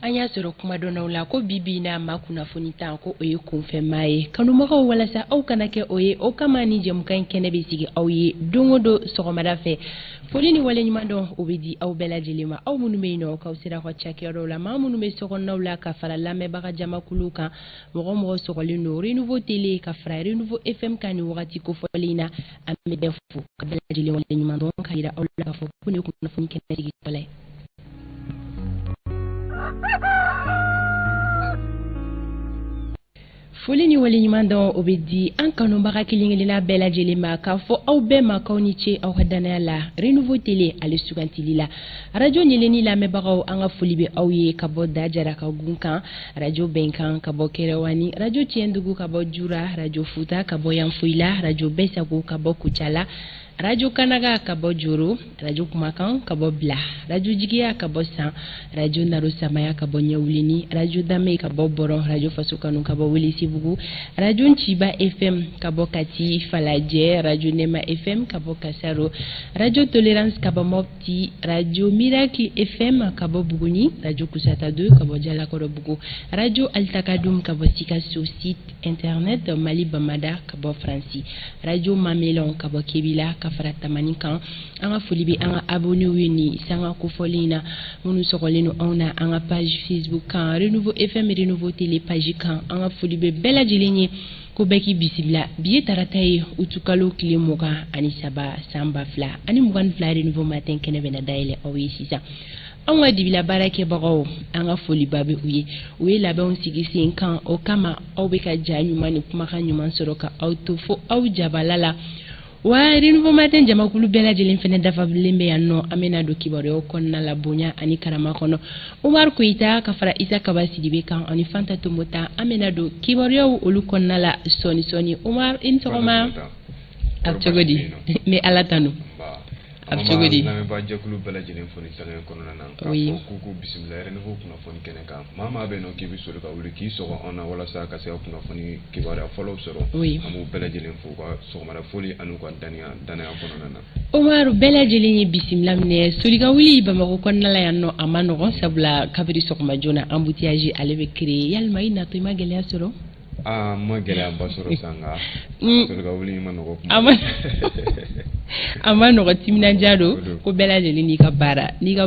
an y'a sɔrɔ kuma dɔnnaw la ko bibi n'a ma kunnafoni tan ko o ye kunfɛnmaa ye kanumɔgɔw walasa aw kana kɛ o ye o kama ni jɛmukan in kɛnɛ bɛ sigi aw ye don o don sɔgɔmada fɛ foli ni waleɲuman dɔn o bɛ di aw bɛɛ lajɛlen ma aw minnu bɛ yen nɔ k'aw sera ka cakɛyɔrɔw la maa minnu bɛ sokɔnɔnaw la ka fara lamɛnbaga jamakulu kan mɔgɔ mɔgɔ sɔgɔlen don Renouveau Télé ka fara Renouveau FM kan ni wagati kofɔlen in na an bɛ bɛɛ fo ka bɛɛ lajɛlen waleɲuman dɔn ka yira aw la k'a fɔ ko nin ye kunnafoni kɛnɛ sigi fɔlɔ ye. Foli ni waleɲuman dɔn o bɛ di an kanubaga kelen-kelenna bɛɛ lajɛlen ma k'a fɔ aw bɛɛ ma k'aw ni ce aw ka danaya la Renouveau Télé ale sugantili la radio ɲɛlɛnni lamɛnbagaw an ka foli bɛ aw ye ka bɔ Dajara ka gun kan radio Bɛnkan ka bɔ Kɛrɛwani radio Tiɲɛdugu ka bɔ Jura radio Futa ka bɔ Yanfoyila radio Bɛsago ka bɔ Kucala radio Kanaga ka bɔ Joro radio Kumakan ka bɔ Bila radio Jigiya ka bɔ San radio Naro Samaya ka bɔ Ɲɛwulini radio Dame ka bɔ Bɔrɔ radio Faso Kanu ka bɔ Welesebugu radio Nciba FM ka bɔ Kati Falajɛ radio Nema FM ka bɔ Kasaro radio Tolérance ka bɔ Mopti radio Miracle FM ka bɔ Buguni radio Kusata 2 ka bɔ Jalakɔrɔbugu radio Altakadum ka bɔ Sikaso site internet Mali Bamada ka bɔ Fransi radio Mamelon ka bɔ Kebila ka fara tamani kan an ka foli bɛ an ka abonnew ye ni sanga kofɔlen na minnu sɔgɔlen don anw na an ka page Facebook kan Renouveau FM Renouveau Télé page kan an ka foli bɛ bɛɛ lajɛlen ye ko bɛɛ k'i bisimila bi ye tarata ye utukalo tile 23 san 2022 Renouveau Matin kɛnɛ bɛna dayɛlɛ aw ye sisan anw ka dibila baarakɛbagaw an ka foliba bɛ u ye labɛnw sigi sen kan o kama aw bɛ ka ja ɲuman ni kumakan ɲuman sɔrɔ ka aw to fo aw jabala la wa Renouveau Matin jamakulu bɛɛ lajɛlen fɛnɛ dafabilen bɛ yan nɔ an bɛna don kibaruyaw kɔnɔna la bonya ani karama kɔnɔ Umar Koyita ka fara Isa Kaba Sidibe kan ani Fanta Tomota an bɛna don kibaruyaw olu kɔnɔna la sɔni Umar i ni sɔgɔma a bɛ cogo di ni Ala tanu a bɛ cogo di lamɛnbaa jɛkulu bɛɛ lajɛlen fo ni sanga kɔnɔna na k'a fɔ k'u bisimila Renouveau kunnafoni kɛnɛ kan maa bɛ yen nɔ k'i bɛ sɔrɔ ka wuli k'i sɔgɔ an na walasa ka se ka kunnafoni kibaruya fɔlɔw sɔrɔ an b'u bɛɛ lajɛlen fo ka sɔgɔmada foli ani ka danaya kɔnɔna na Umar bɛɛ lajɛlen ye bisimila minɛ solika wuli Bamakɔ kɔnɔna la yan nɔ a ma nɔgɔn sabula kabiri sɔgɔma joona embouteillage ale bɛ créer yalima i natɔ i ma gɛlɛya sɔrɔ ma gɛlɛya ba sɔrɔ sanga solika wuli ma nɔgɔ a ma nɔgɔ timinandiya don ko bɛɛ lajɛlen n'i ka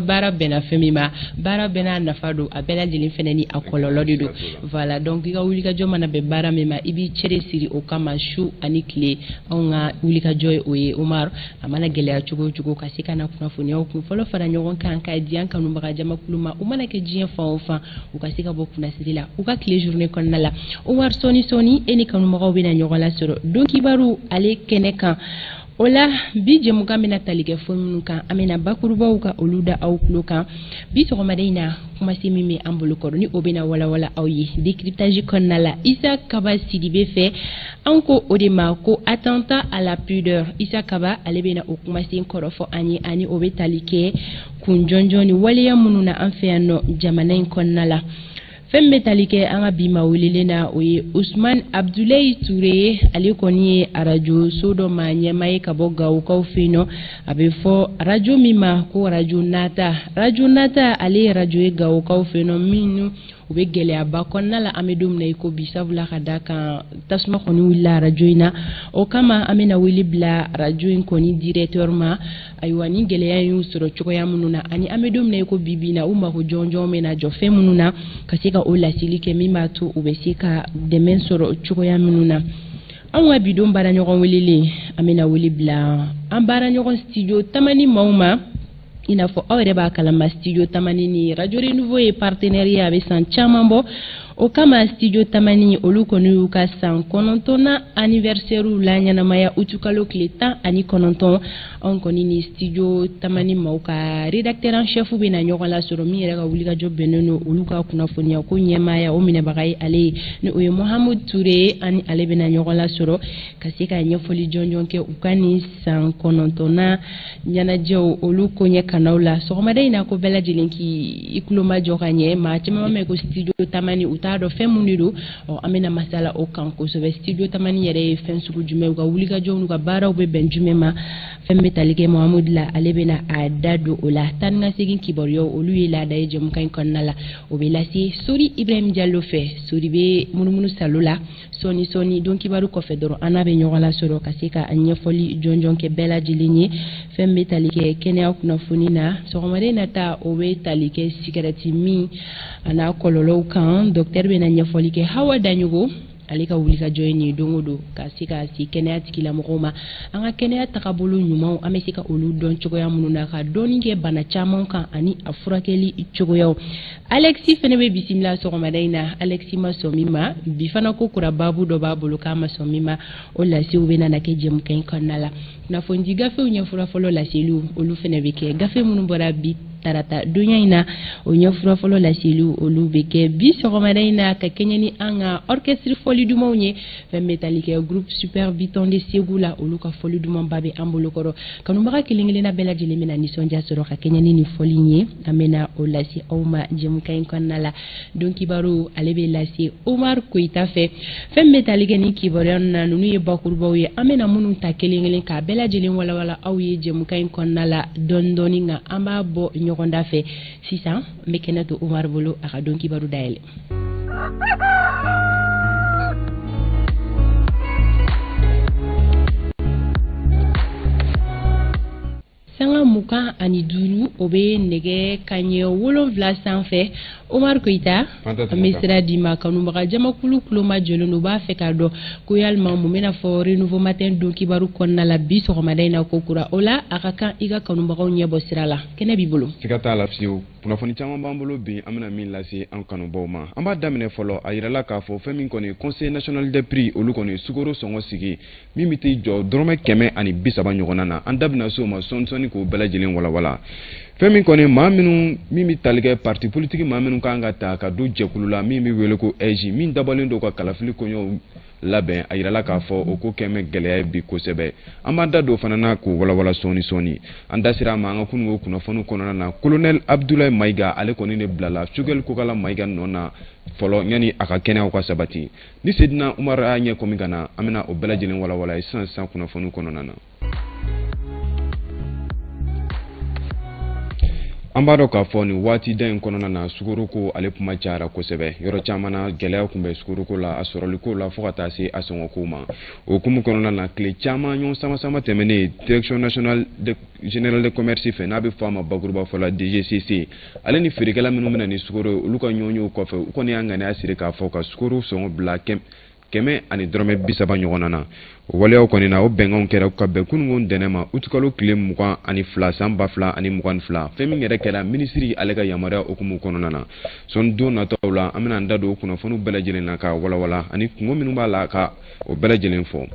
baara bɛnna fɛn min ma baara bɛɛ n'a nafa don a bɛɛ lajɛlen fɛnɛ ni a kɔlɔlɔ de don voilà donc i ka wulikajɔ mana bɛn baara min ma i b'i cɛre siri o kama su ani tile anw ka wulikajɔ ye o ye Umar a mana gɛlɛya cogo o cogo ka se ka na kunnafoniyaw kun fɔlɔ fara ɲɔgɔn kan k'a di an kanubaga jamakulu ma u mana kɛ diɲɛ fan o fan u ka se ka bɔ kunnasiri la u ka tile journée kɔnɔna la Umar sɔni e ni kanubagaw bɛna ɲɔgɔn lasɔrɔ don kibaru ale kɛnɛ kan o la bi jɛmukan bɛna tali kɛ fɛn minnu kan an bɛna bakurubaw ka olu da aw tulo kan bi sɔgɔmada in na kumasi min bɛ an bolo kɔrɔ ni o bɛna walawala aw ye décryptage kɔnɔna la Isa Kaba Sidibe fɛ an ko o de ma ko attentat à la pudeur Isa Kaba ale bɛna o kumasi kɔrɔ fɔ an ye ani o bɛ tali kɛ kun jɔnjɔn ni waleya minnu na an fɛ yan nɔ jamana in kɔnɔna la fɛn bɛ tali kɛ an ka bi ma welelen na o ye Usman Abdulayi Ture ale kɔni ye arajo so dɔ ma ɲɛmaa ye ka bɔ Gawukaw fɛ yen nɔ a bɛ fɔ arajo min ma ko arajo nata ale ye arajo ye Gawukaw fɛ yen nɔ minnu u bɛ gɛlɛyaba kɔnɔna la an bɛ don min na i ko bi sabula ka da kan tasuma kɔni wulila arajo in na o kama an bɛna wele bila arajo in kɔni directeur ma ayiwa ni gɛlɛya y'u sɔrɔ cogoya minnu na ani an bɛ don min na i ko bi na u mako jɔnjɔn bɛ na jɔ fɛn minnu na ka se ka o lasili kɛ min b'a to u bɛ se ka dɛmɛ sɔrɔ cogoya minnu na anw ka bidon baara ɲɔgɔn welelen an bɛna wele bila an baara ɲɔgɔn studio Tamani maaw ma i n'a fɔ aw yɛrɛ b'a kalama studio Tamani ni radio Renouveau ye partenaire ye a bɛ san caman bɔ o kama studio Tamani olu kɔni y'u ka san 9nan anniversaire la ɲɛnamaya utukalo tile 19 anw kɔni ni studio Tamani maaw ka rédacteur en chef bɛ na ɲɔgɔn lasɔrɔ min yɛrɛ ka wulikajɔ bɛnnen don olu ka kunnafoniya ko ɲɛmaaya o minɛbaga ye ale ye ni o ye Mohamed Ture ani ale bɛ na ɲɔgɔn lasɔrɔ ka se ka ɲɛfɔli jɔnjɔn kɛ u ka ni san 9nan ɲɛnajɛw olu ko ɲɛ kanaw la sɔgɔmada in na ko bɛɛ lajɛlen k'i tulo majɔ ka ɲɛ maa caman mɛn ko studio Tamani u t'a dɔn fɛn mun de don an bɛna masala o kan kosɛbɛ studio Tamani yɛrɛ ye fɛn sugu jumɛn u ka wulikajɔw n'u ka baaraw bɛ bɛn jumɛn ma fɛn bɛ tali kɛ Mahamud la ale bɛna a da don o la tan ka segin kibaruyaw olu ye laada ye jɛmukan in kɔnɔna la o bɛ lase Sori Ibrahim Diallo fɛ Sori bɛ munumunu salo la sɔni don kibaru kɔfɛ dɔrɔn an n'a bɛ ɲɔgɔn lasɔrɔ ka se ka ɲɛfɔli jɔnjɔn kɛ bɛɛ lajɛlen ye fɛn bɛ tali kɛ kɛnɛya kunnafoni na sɔgɔmaden nata o bɛ tali kɛ sigarɛti min a n'a kɔlɔlɔw kan docteur bɛna ɲɛfɔli kɛ Hawa Daɲogo ale ka wuli ka jɔ ye don o don ka se ka se kɛnɛya tigilamɔgɔw ma an ka kɛnɛya tagabolo ɲumanw an bɛ se ka olu dɔn cogoya minnu na ka dɔɔni kɛ bana caman kan ani a furakɛli cogoyaw Alexi fɛnɛ bɛ bisimila sɔgɔmada in na Alexi ma sɔn min ma bi fana ko kura babu dɔ b'a bolo k'a ma sɔn min ma o lasew bɛ nana kɛ jɛmukan in kɔnɔna la kunnafoni gafew ɲɛfura fɔlɔ laseliw olu fɛnɛ bɛ kɛ gafe minnu bɔra bi tarata donya in na o ɲɛfura fɔlɔ laseliw olu bɛ kɛ bi sɔgɔmada in na ka kɛɲɛ ni an ka orchestre foli dumanw ye fɛn bɛ tali kɛ groupe super Viton de Segu la olu ka foli dumanba bɛ an bolo kɔrɔ kanubaga kelen-kelenna bɛɛ lajɛlen bɛna nisɔndiya sɔrɔ ka kɛɲɛ ni nin fɔli in ye an bɛna o lase aw ma jɛmukan in kɔnɔna la don kibaru ale bɛ lase Omar Koyita fɛ fɛn bɛ tali kɛ ni kibaruya na ninnu ye bakurubaw ye an bɛna minnu ta kelen-kelen ka bɛɛ lajɛlen walawala aw ye jɛmukan in kɔnɔna la dɔɔni nka an b'a bɔ ɲɔgɔnda fɛ sisan n bɛ kɛnɛ to Omar bolo a ka don kibaru dayɛlɛ sanga mukan ani duuru o bɛ nɛgɛ kaɲɛ 7 sanfɛ Omar Koyita an bɛ sira di ma kanubaga jamakulu kuloma jɔlen do b'a fɛ k'a dɔn ko yalima mun bɛna fɔ renouveau matin don kibaru kɔnɔna la bi sɔgɔmada in na ko kura o la a ka kan i ka kanubagaw ɲɛbɔ sira la kɛnɛ b'i bolo siga t'a la fiyewu kunnafoni caman b'an bolo bi an bɛna min lase an kanubaw ma an b'a daminɛ fɔlɔ a yirala k'a fɔ fɛn min kɔni conseil national des prix olu kɔni sukaro sɔngɔ sigi min bɛ t'i jɔ dɔrɔmɛ 130 ɲɔgɔnna na an da bɛna se o ma sɔɔni k'o bɛɛ lajɛlen walawala fɛn min kɔni maa minnu min bɛ tali kɛ parti politique maa minnu kan ka ta ka don jɛkulu la min bɛ wele ko EJ min dabɔlen don ka kalafili kɔɲɔw labɛn a yirala k'a fɔ o ko kɛmɛ gɛlɛya bi kosɛbɛ an b'an da don fana na k'o walawala sɔɔni an da sera a ma an ka kununko kunnafoni kɔnɔna na colonel Abdoulaye Maïga ale kɔni de bilala Choguel Kokala Maïga nɔ na fɔlɔ yanni a ka kɛnɛyaw ka sabati ni Sedina Umar y'a ɲɛ kɔmi ka na an bɛna o bɛɛ lajɛlen walawala sisan kunnafoni kɔnɔna na an b'a dɔn k'a fɔ nin waati da in kɔnɔna na sukoroko ale kuma cayara kosɛbɛ yɔrɔ caman na gɛlɛya tun bɛ sukoroko la a sɔrɔliko la fo ka taa se a sɔngɔko ma o hukumu kɔnɔna na tile caman ɲɔgɔn sama tɛmɛnen direction nationale générale de commerce fɛ n'a bɛ fɔ a ma bakuruba fɔ la DGCC ale ni feerekɛla minnu bɛna ni sukoro olu ka ɲɔgɔnyew kɔfɛ u kɔni y'a ŋaniya siri k'a fɔ ka sukoro sɔngɔ bila 130 ɲɔgɔnna na o waleyaw kɔni na o bɛnkanw kɛra ka bɛn kununko ntɛnɛn ma utikalo tile 22 san 2022 fɛn min yɛrɛ kɛra minisiri ale ka yamaruya hukumu kɔnɔna na sɔn don nataw la an bɛna an da don o kunnafoniw bɛɛ lajɛlen na ka walawala ani kungo minnu b'a la ka o bɛɛ lajɛlen fɔ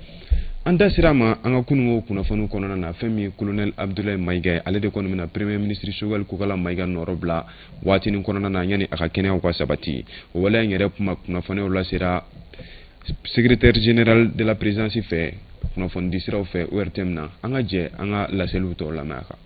an da sira ma an ka kununko kunnafoniw kɔnɔna na fɛn min colonel Abdoulaye Maïga ale de kɔni bɛna premier ministre Choguel Kokala Maïga nɔrɔ bila waatinin kɔnɔna na yanni a ka kɛnɛyaw ka sabati o waleya in yɛrɛ kuma kunnafoniw lasera secrétaire général de la présidence fait kunnafoni di siraw fɛ ORTM na an ka jɛ an ka laseliw tɔw lamɛn a kan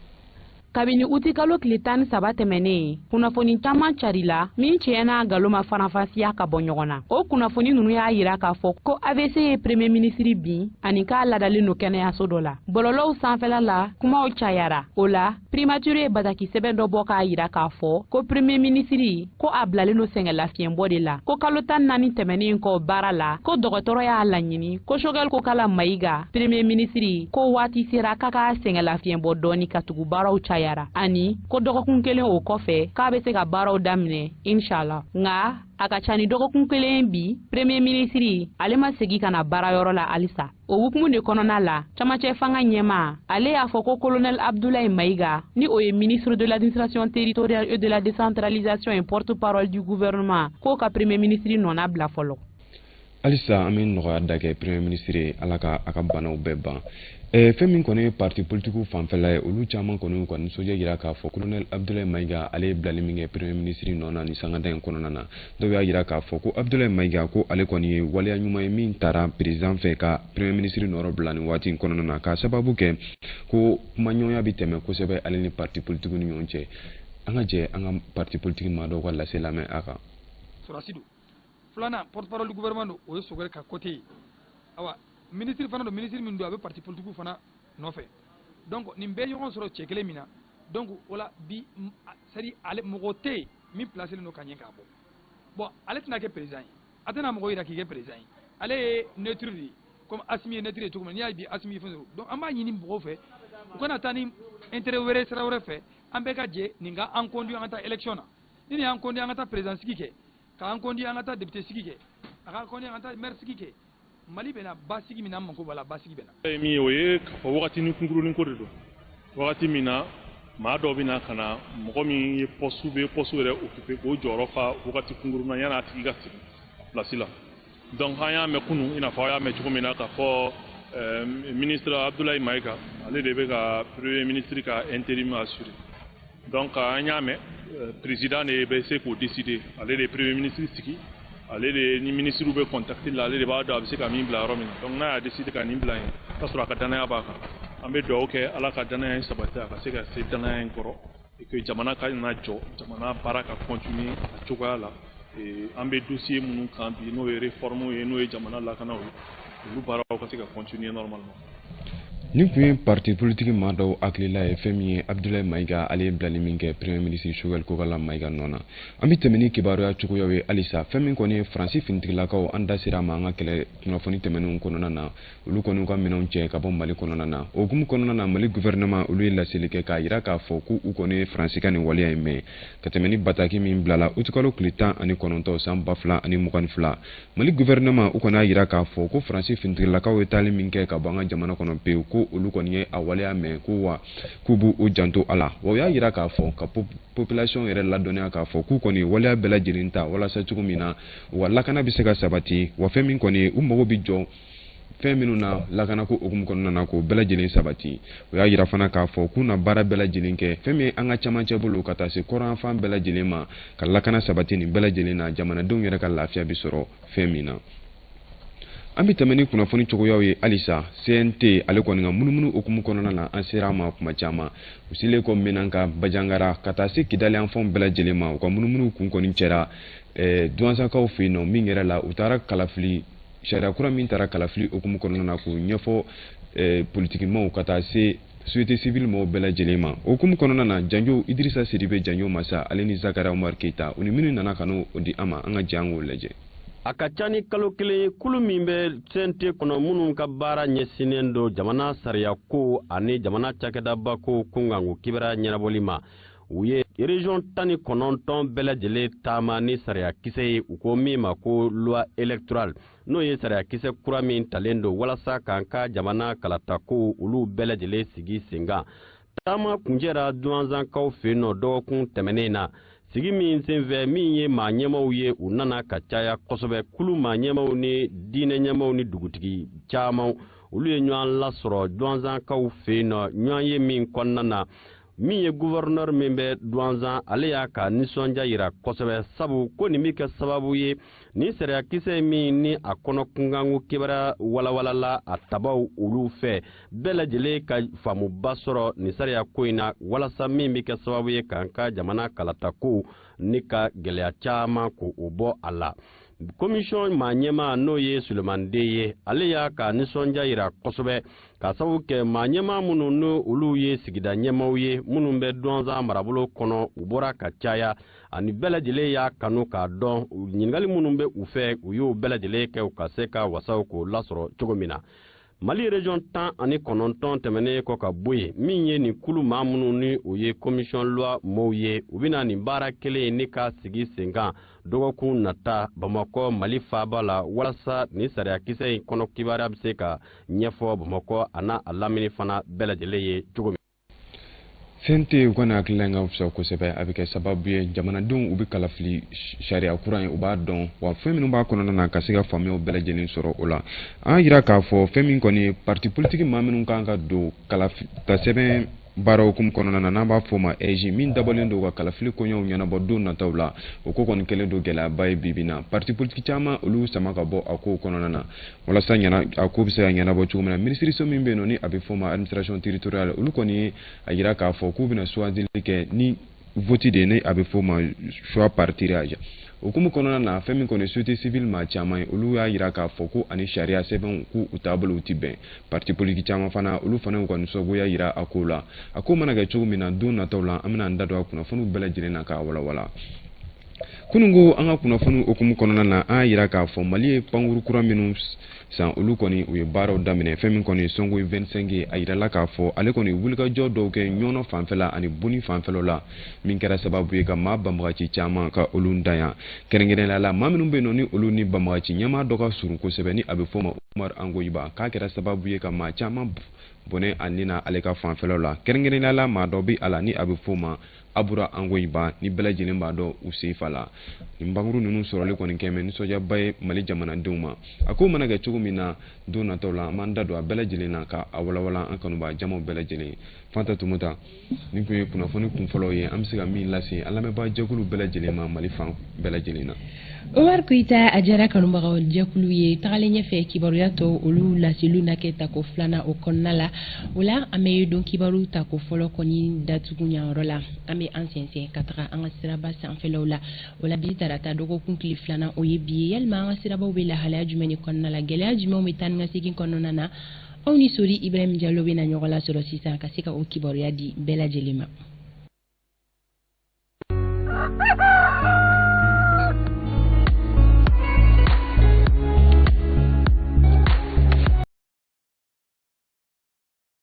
kabini utikalo tile 17 tɛmɛnen kunnafoni caman carila min tiɲɛna galoma faranfasiya ka bɔ ɲɔgɔn na o kunnafoni ninnu y'a yira k'a fɔ ko AVC ye premier ministre bin ani k'a ladalen don kɛnɛyaso dɔ la bɔlɔlɔw sanfɛla la kumaw cayara o la primature ye bataki sɛbɛn dɔ bɔ k'a yira k'a fɔ ko premier ministre ko a bilalen don sɛngɛlafiɲɛbɔ de la ko kalo 14 tɛmɛnen kɔ baara la ko dɔgɔtɔrɔ y'a laɲini ko Choguel Kokala Maïga premier ministre ko waati sera k'a ka sɛngɛlafiɲɛbɔ dɔɔni ka tugu baaraw cayara ani ko dɔgɔkun kelen o kɔfɛ k'a bɛ se ka baaraw daminɛ inshallah nga a ka ca ni dɔgɔkun kelen bi premier ministre ale ma segi ka na baarayɔrɔ la halisa o hukumu de kɔnɔna la camacɛ fanga ɲɛma ale y'a fɔ ko colonel Abdoulaye Maïga ni o ye ministre de l'administration territoriale et de la décentralisation et porte-parole du gouvernement k'o ka premier ministre nɔna bila fɔlɔ halisa an bɛ nɔgɔya da kɛ premier ministre ala ka a ka banaw bɛɛ ban fɛn min kɔni parti politique fanfɛla ye olu caman kɔni nisɔndiya yira k'a fɔ colonel Abdoulaye Maïga ale ye bilali min kɛ premier ministre nɔ na ni sangada in kɔnɔna na dɔw y'a yira k'a fɔ ko Abdoulaye Maïga ko ale kɔni ye waleya ɲuman ye min taara président fɛ ka premier ministre nɔrɔ bila nin waati in kɔnɔna na k'a sababu kɛ ko kumaɲɔgɔnya bɛ tɛmɛ kosɛbɛ ale ni parti politique ni ɲɔgɔn cɛ an ka jɛ an ka parti politique maa dɔw ka lase lamɛn a kan Sorasidu filanan porte-parole du gouvernement o ye Choguel ka côté awa ministre fana do ministre min do a bɛ parti politique fana nɔfɛ donc nin bɛ ɲɔgɔn sɔrɔ cɛ kelen min na donc o la bi c'est à dire ale mɔgɔ tɛ yen min placé len don ka ɲɛ k'a bɔ bon ale tɛna kɛ président ye a tɛna mɔgɔ yira k'i kɛ président ye ale ye neutre de ye comme Assimi ye neutre ye cogo min n'i y'a bi Assimi ye fɛn sɔrɔ donc an b'a ɲini mɔgɔw fɛ u kana taa ni intérêt wɛrɛ sira wɛrɛ fɛ an bɛɛ ka jɛ nin ka an conduit an ka taa élection na ni nin y'an conduit an ka taa président sigi kɛ k'an conduit an ka taa député sigi kɛ a ka conduit an ka taa maire sigi kɛ Mali bɛna basigi min na an mako b'a la basigi bɛna. min o ye k'a fɔ wagati ni kunkurunin ko de don wagati min na maa dɔw bɛ na ka na mɔgɔ min ye poste yɛrɛ occupé k'o jɔyɔrɔ fa wagati kunkurunna yan'a tigi ka sigi place la donc an y'a mɛn kunun i n'a fɔ a y'a mɛn cogo min na k'a fɔ ministre Abdoulaye Maïga ale de bɛ ka premier ministre ka intérim assuré donc an y'a mɛn président de bɛ se k'o décider ale de premier ministre sigi ale de ni ministre bɛ contacter la ale de b'a dɔn a bɛ se ka min bila yɔrɔ min na donc n'a y'a décider ka nin bila yen k'a sɔrɔ a ka danaya b'a kan an bɛ dugawu kɛ ala ka danaya in sabati a ka se ka se danaya in kɔrɔ et que jamana ka na jɔ jamana baara ka continuer a cogoya la an bɛ dossier minnu kan bi n'o ye réforme ye n'o ye jamana lakanaw ye olu baaraw ka se ka continuer normalement. Nin kun ye parti politique maa dɔw hakilila ye fɛn min ye Abdoulaye Maïga ale ye bilali min kɛ premier ministre Choguel Kokala Maïga nɔ na an bɛ tɛmɛ ni kibaruya cogoyaw ye halisa fɛn min kɔni ye Faransi finitigilakaw an da sera ma an ka kɛlɛ kunnafoni tɛmɛnenw kɔnɔna na olu kɔni ka minɛnw cɛ ka bɔ Mali kɔnɔna na o hukumu kɔnɔna na Mali gouvernement olu ye laseli kɛ k'a jira k'a fɔ k'u kɔni ye Faransi ka nin waleya in mɛn ka tɛmɛ ni bataki min bilala utikalo tile 19 san 2022 Mali gouvernement u kɔni y'a jira k'a fɔ ko Faransi finitigilakaw ye taali min kɛ ka bɔ an ka jamana kɔnɔ pewu ko olu kɔni ye a waleya mɛn k'u b'u u janto a la wa u y'a jira k'a fɔ ka population yɛrɛ ladɔnniya k'a fɔ k'u kɔni waleya bɛɛ lajɛlen ta walasa cogo min na wa lakana bɛ se ka sabati wa fɛn min kɔni u mago bɛ jɔ fɛn minnu na lakana ko hukumu kɔnɔna na k'o bɛɛ lajɛlen sabati u y'a jira fana k'a fɔ k'u na baara bɛɛ lajɛlen kɛ fɛn min an ka camancɛ bolo ka taa se kɔrɔnfan bɛɛ lajɛlen ma ka lakana sabati nin bɛɛ lajɛlen na jamanadenw yɛrɛ ka lafiya bɛ sɔrɔ fɛn min na. An bɛ tɛmɛ ni kunnafoni cogoyaw ye halisa CNT ale kɔni ka munumunu hukumu kɔnɔna na an sera a ma kuma caman u silen kɔ Menanka Bajangara ka taa se Kidali an fɛnw bɛɛ lajɛlen ma u ka munumunu kun kɔni cɛra duwansakaw fɛ yen nɔ min yɛrɛ la u taara kalafili sariya kura min taara kalafili hukumu kɔnɔna na k'u ɲɛfɔ politikimaw ka taa se société civile mɔgɔw bɛɛ lajɛlen ma o hukumu kɔnɔna na Janjo Idrissa Sidibe Janjo Masa ale ni Zakari Umar Keita u ni minnu nana ka n'o di an ma an ka jɛ an k'o lajɛ. A ka ca ni kalo kelen kulu min bɛ CNT kɔnɔ minnu ka baara ɲɛsinnen don jamana sariya ko ani jamana cakɛdaba ko kunkanko kibara ɲɛnabɔli ma u ye région 19 bɛɛ lajɛlen taama ni sariya kisɛ ye u ko min ma ko loi électorale n'o ye sariya kisɛ kura min talen don walasa k'an ka jamana kalata ko olu bɛɛ lajɛlen sigi sen kan taama kuncɛra duwanzankaw fɛ yen nɔ dɔgɔkun tɛmɛnen na sigi min senfɛ min ye maa ɲɛmaw ye u nana ka caya kosɛbɛ kulu maa ɲɛmaw ni diinɛ ɲɛmaw ni dugutigi caman olu ye ɲɔgɔn lasɔrɔ duwanzankaw fɛ yen nɔ ɲɔgɔn ye min kɔnɔna na min ye gouverneur min bɛ duwanzan ale y'a ka nisɔndiya yira kosɛbɛ sabu ko nin bɛ kɛ sababu ye ni sariya kisɛ min ni a kɔnɔ kunkanko kibaruya walawalala a tabaw olu fɛ bɛɛ lajɛlen ka faamuba sɔrɔ nin sariya ko in na walasa min bɛ kɛ sababu ye k'an ka jamana kalata ko ni ka gɛlɛya caman k'o bɔ a la. Commission maa ɲɛma n'o ye Sulemande ye ale y'a ka nisɔndiya yira kosɛbɛ ka sababu kɛ maa ɲɛma minnu n'olu ye sigida ɲɛmaw ye minnu bɛ duwanzan marabolo kɔnɔ u bɔra ka caya ani bɛɛ lajɛlen y'a kanu k'a dɔn ɲininkali minnu bɛ u fɛ u y'o bɛɛ lajɛlen kɛ u ka se ka wasaw k'o lasɔrɔ cogo min na. Mali région 19 tɛmɛnen kɔ ka bɔ yen min ye nin kulu maa minnu ni o ye commission loi mɔɔw ye u bɛna nin baara kelen ni ka sigi sen kan dɔgɔkun nata Bamakɔ Mali faaba la walasa nin sariya kisɛ in kɔnɔ kibaruya bɛ se ka ɲɛfɔ Bamakɔ a n'a lamini fana bɛɛ lajɛlen ye cogo min. CNT u kana hakilila ka fisa kosɛbɛ a bɛ kɛ sababu ye jamanadenw u bɛ kalafili sariya kura in u b'a dɔn wa fɛn minnu b'a kɔnɔna na ka se ka faamuyaw bɛɛ lajɛlen sɔrɔ o la an y'a jira k'a fɔ fɛn min kɔni parti politique maa minnu kan ka don ta sɛbɛn baara hukumu kɔnɔna na n'an b'a fɔ o ma EJ min dabɔlen don ka kalafili koɲɛw ɲɛnabɔ don nataw la o ko kɔni kɛlen don gɛlɛyaba ye bi na parti politique caman olu sama ka bɔ a kow kɔnɔna na walasa a ko bɛ se ka ɲɛnabɔ cogo min na ministériso min bɛ yen nɔ ni a bɛ fɔ o ma administration territoriale olu kɔni a jira k'a fɔ k'u bɛna choisili kɛ ni vote de ne a bɛ fɔ ma choix par tirage okumu kɔnɔna na fɛn min kɔni société civile ma caman ye olu y'a yira k'a fɔ ko ani sariya sɛbɛnw k'u u taabolow ti bɛn parti politique caman fana olu fana y'u ka nisɔngoya yira a ko la a ko mana kɛ cogo min na don nataw la an bɛna an da don a kunnafoniw bɛɛ lajɛlen na k'a walawala kunungo an ka kunnafoni okumu kɔnɔna na an y'a yira k'a fɔ mali ye pankuru kura minnu san olu kɔni u ye baaraw daminɛ fɛn min kɔni songo 25 ye a yirala k'a fɔ ale kɔni wulikajɔ dɔw kɛ ɲɔnɔ fanfɛla ani boni fanfɛlaw la min kɛra sababu ye ka maa banbagaci caman ka olu dan yan kɛrɛnkɛrɛnnenya la maa minnu bɛ yen nɔ ni olu ni banbagaci ɲɛmaa dɔ ka surun kosɛbɛ ni a bɛ fɔ ma Umar Angoyiba k'a kɛra sababu ye ka maa caman bɔnɛ a ni na ale ka fanfɛlaw la kɛrɛnkɛrɛnnenya la maa dɔ bɛ a la ni a bɛ fɔ ma Abura Angoyiba ni bɛɛ lajɛlen b'a dɔn u senfa la nin bankuru ninnu sɔrɔli kɔni kɛ mɛ nisɔndiyaba ye Mali jamanadenw ma a ko mana kɛ cogo min na don nataw la an b'an da don a bɛɛ lajɛlen na ka a walawala an kanuba jamaw bɛɛ lajɛlen Fanta Tumuta nin kun ye kunnafoni kunfɔlɔw ye an bɛ se ka min lase an lamɛnbaa jɛkulu bɛɛ lajɛlen ma Mali fan bɛɛ lajɛlen na Omar Koita a diyara kanubagaw jɛkulu ye tagalen ɲɛfɛ kibaruya tɔ olu laseliw na kɛ tako filanan o kɔnɔna la o la an bɛ don kibaru tako fɔlɔ kɔni datugu ɲanyɔrɔ la an bɛ an sɛnsɛn ka taga an ka siraba sanfɛlaw la o la bi tarata dɔgɔkun tile filanan o ye bi ye yalima an ka sirabaw bɛ lahalaya jumɛn de kɔnɔna la gɛlɛya jumɛnw bɛ taa ni ka segin kɔnɔna na aw ni Sori Ibrahim Diallo bɛ na ɲɔgɔn lasɔrɔ sisan ka se ka o kibaruya di bɛɛ lajɛlen ma